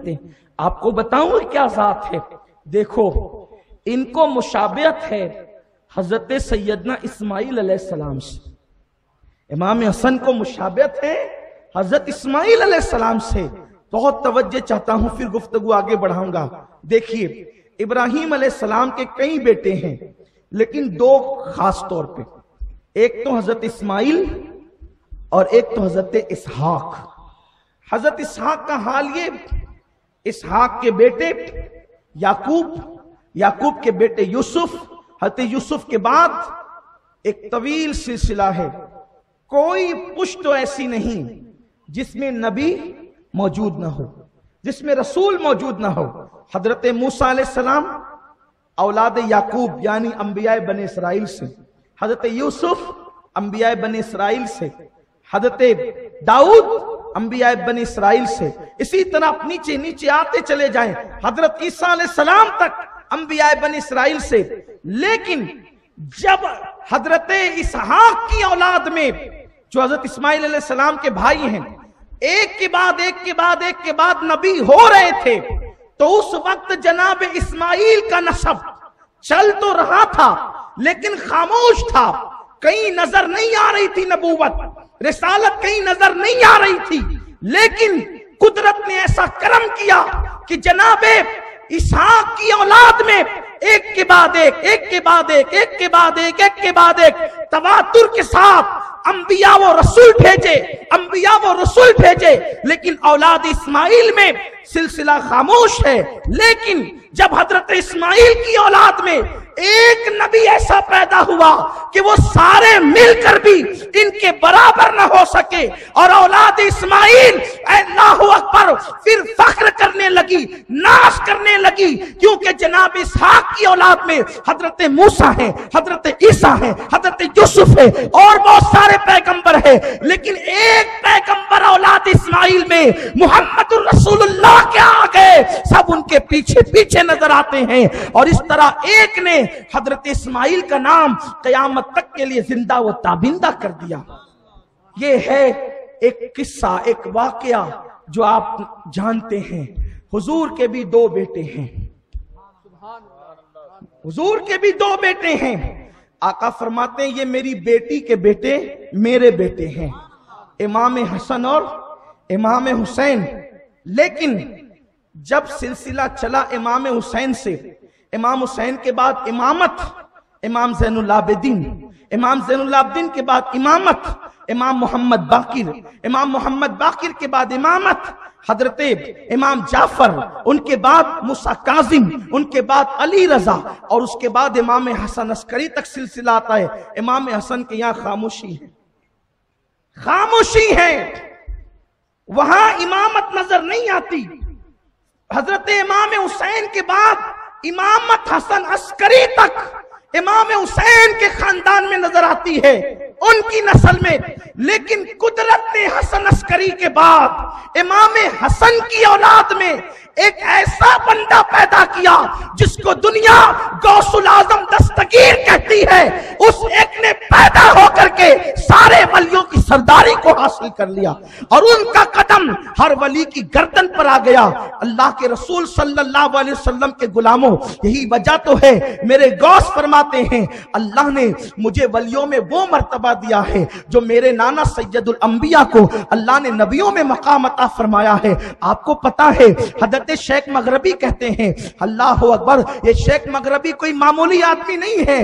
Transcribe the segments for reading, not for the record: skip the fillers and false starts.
सकते। आपको बताऊं क्या जात है? देखो, इनको मुशाबियत है हजरत सैयदना इस्माइल अलैहिस्सलाम से। इमाम हसन को मुशाबियत है हजरत इस्माइल अलैहिस्सलाम से। बहुत तवज्जो चाहता हूं, फिर गुफ्तगू आगे बढ़ाऊंगा। देखिए, इब्राहिम अलैहिस्सलाम के कई बेटे हैं, लेकिन दो खास तौर पे, एक तो हजरत इस्माइल और एक तो हजरत इसहाक। हजरत इसहाक का हाल ये, इसहाक के बेटे याकूब, याकूब के बेटे यूसुफ, हजरत यूसुफ के बाद एक तवील सिलसिला है। कोई पुश्त तो ऐसी नहीं जिसमें नबी मौजूद ना हो, जिसमें रसूल मौजूद ना हो। हजरत मूसा अलैहिस्सलाम औलाद याकूब यानी अंबिया बने इसराइल से, हजरत यूसुफ अंबिया बने इसराइल से, हजरत दाऊद अंबिया बने इसराइल से। इसी तरह आप नीचे नीचे आते चले जाएं, हजरत ईसा अलैहिस्सलाम तक अंबिया बने इसराइल से। लेकिन जब हजरत इसहाक की औलाद में, जो हजरत इस्माइल अलैहिस्सलाम के भाई हैं, एक के बाद एक के बाद एक के बाद नबी हो रहे थे, तो उस वक्त जनाब इस्माइल का नसब चल तो रहा था लेकिन खामोश था। कहीं नजर नहीं आ रही थी नबूवत, रिसालत कहीं नजर नहीं आ रही थी। लेकिन कुदरत ने ऐसा करम किया कि जनाबे इसहाक की औलाद में एक के बाद एक, एक के बाद एक, एक के बाद एक, एक के बाद एक तवातुर के साथ अंबिया वो रसूल भेजे, अंबिया वो रसूल भेजे। लेकिन औलाद इस्माइल में सिलसिला खामोश है। लेकिन जब हजरत इस्माइल की औलाद में एक नबी ऐसा पैदा हुआ कि वो सारे मिलकर भी इनके बराबर न हो सके, और औलाद इस्माइल अल्लाहु अकबर फिर फख्र करने लगी, नाश करने लगी, क्योंकि जनाब इसहाक की औलाद में हजरत मूसा है, हजरत ईसा है, हजरत यूसुफ है और बहुत सारे पैगंबर है। लेकिन एक पैगंबर औलाद इस्माइल में मुहम्मदुर रसूलुल्लाह के आगे सब उनके पीछे पीछे नजर आते हैं। और इस तरह एक ने हजरत इस्माइल का नाम कयामत तक के लिए जिंदा व ताबिंदा कर दिया। ये है एक किस्सा, एक वाकया जो आप जानते हैं। हुजूर के भी दो बेटे हैं, हुजूर के भी दो बेटे हैं। आका फरमाते हैं ये मेरी बेटी के बेटे मेरे बेटे हैं, इमाम हसन और इमाम हुसैन। लेकिन जब सिलसिला चला इमाम हुसैन से, इमाम हुसैन के बाद इमामत इमाम ज़ैनुल आबिदीन, इमाम ज़ैनुल आबिदीन के बाद इमामत इमाम मोहम्मद बाकिर, इमाम मोहम्मद बाकिर के बाद इमामत हजरत इमाम जाफर, उनके बाद मूसा काजिम, उनके बाद अली रजा, और उसके बाद इमाम हसन अस्करी तक सिलसिला आता है। इमाम हसन के यहाँ खामोशी है, खामोशी है, वहां इमामत नजर नहीं आती। हजरत इमाम हुसैन के बाद इमामत हसन अस्करी तक इमाम हुसैन के खानदान में नजर आती है, उनकी नस्ल में। लेकिन कुदरत ने हसन अस्करी के बाद इमाम हसन की औलाद में एक ऐसा बंदा पैदा किया जिसको दुनिया गौसुल आजम दस्तगीर कहती है। उस एक ने पैदा होकर के सारे वलियों की सरदारी को हासिल कर लिया और उनका कदम हर वली की गर्दन पर आ गया। अल्लाह के रसूल सल्लल्लाहु अलैहि वसल्लम के गुलामों, यही वजह तो है मेरे गौस फरमाते हैं अल्लाह ने मुझे वलियों में वो मर्तबा दिया है जो मेरे नाना सैयदुल अंबिया को अल्लाह ने नबियों में मकाम अता फरमाया है। आपको पता है हजरत शेख मगरबी कहते हैं, अल्लाह अकबर, ये शेख मगरबी कोई मामूली आदमी नहीं है।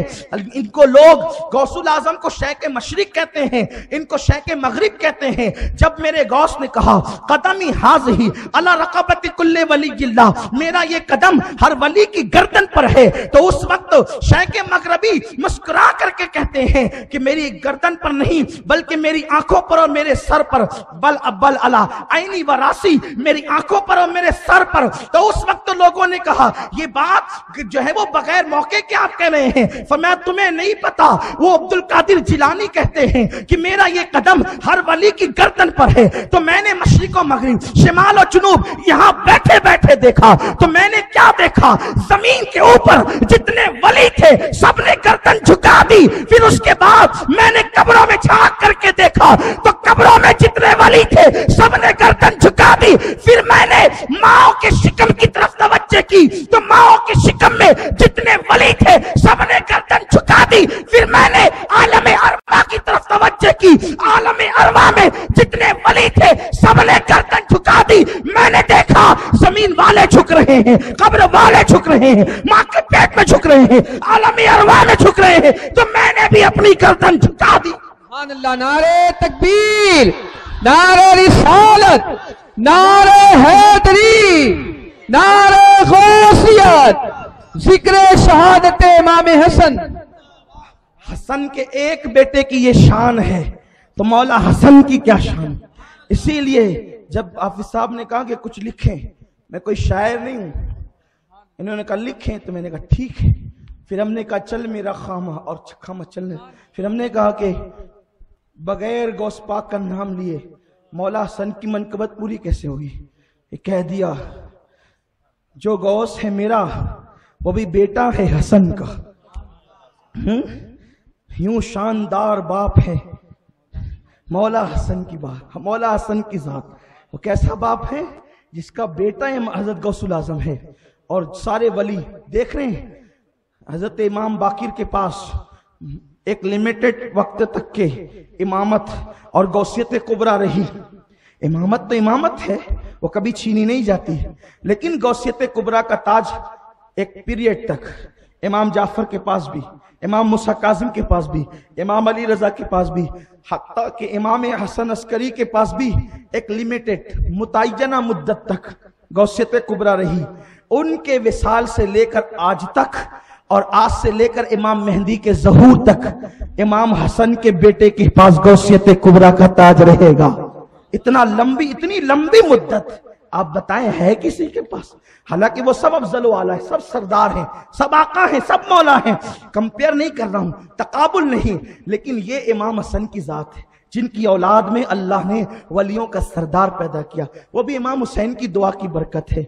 इनको लोग गौसुल आजम को शेख मशरिक कहते हैं, इनको शेख मगरिब कहते हैं। जब मेरे गौस ने कहा कदमी हाज़िही अला रक़बति कुल्ले वलिय्यिल्लाह, मेरा ये कदम हर वली की गर्दन पर है, तो उस वक्त शेख मगरबी मुस्कुरा करके कहते हैं कि मेरी गर्दन पर नहीं बल्कि मेरी आंखों पर और मेरे सर पर, बल अब्बल अला आईनी व रासी, मेरी आंखों पर और मेरे सर पर। तो उस वक्त लोगों ने कहा ये बात जो है वो बगैर मौके के आप कह रहे हैं। फरमाया तुम्हें नहीं पता, वो अब्दुल कादिर जिलानी कहते हैं कि मेरा ये कदम हर वली की गर्दन पर है। तो मैंने मशरिक और मगरिब, शिमाल और जुनूब यहाँ बैठे बैठे देखा तो मैंने क्या देखा, जमीन के ऊपर जितने वली थे सबने गर्दन झुका दी। फिर उसके बाद मैंने कब्रों में झांक करके देखा तो कब्रों में जितने वली थे सबने गर्दन झुका दी। फिर मैंने माओ के शिकम की तरफ तवज्जो की तो माओ के शिकम में जितने वली थे सबने गर्दन झुका दी। फिर मैंने आलम अरवा की तरफ तवज्जो की, आलम अरवा में जितने वली थे सबने गर्दन झुका दी। मैंने देखा जमीन वाले झुक रहे हैं, कब्र वाले झुक रहे हैं, मां के पेट में झुक रहे हैं, आलम अरवा में झुक रहे हैं, तो मैंने भी अपनी गर्दन झुका दी। सुभान अल्लाह। नारे तकबीर, नारे रिसालत, नारे हैदरी, नारे गौसियत, जिक्र शहादत इमाम हसन। हसन के एक बेटे की ये शान है तो मौला हसन की क्या शान। इसीलिए जब हाफिज साहब ने कहा कि कुछ लिखें, मैं कोई शायर नहीं हूं, इन्होंने कहा लिखें, तो मैंने कहा ठीक है। फिर हमने कहा चल मेरा खामा और खामा चलने। फिर हमने कहा कि बगैर गौस पाक का नाम लिए मौला हसन की मनकबत पूरी कैसे होगी। ये कह दिया जो गौस है मेरा वो भी बेटा है हसन का। यूं शानदार बाप है मौला हसन की बात, मौला हसन की जात। वो कैसा बाप है जिसका बेटा हजरत गौसुल आजम है। और सारे वली देख रहे हैं हजरत इमाम बाकिर के पास एक लिमिटेड वक्त तक के इमामत और गौसियत कुबरा रही। इमामत तो इमामत है, वो कभी छीनी नहीं जाती, लेकिन गौसियत कुबरा का ताज एक पीरियड तक इमाम जाफर के पास भी, इमाम मूसा काजिम के पास भी, इमाम अली रजा के पास भी, हत्ता कि इमाम हसन अस्करी के पास भी एक लिमिटेड मुतय्यना मुद्दत तक गौसियत कुबरा रही। उनके विसाल से लेकर आज तक और आज से लेकर इमाम मेहंदी के ज़हूर तक इमाम हसन के बेटे के पास गौसियत कुबरा का ताज रहेगा। इतनी लंबी मुद्दत आप बताएं है किसी के पास। हालांकि वो सब अफजल वाला है, सब सरदार हैं, सब आका हैं, सब मौला हैं, कंपेयर नहीं कर रहा हूं, तकाबुल नहीं, लेकिन ये इमाम हसन की जात है जिनकी औलाद में अल्लाह ने वलियों का सरदार पैदा किया। वो भी इमाम हुसैन की दुआ की बरकत है।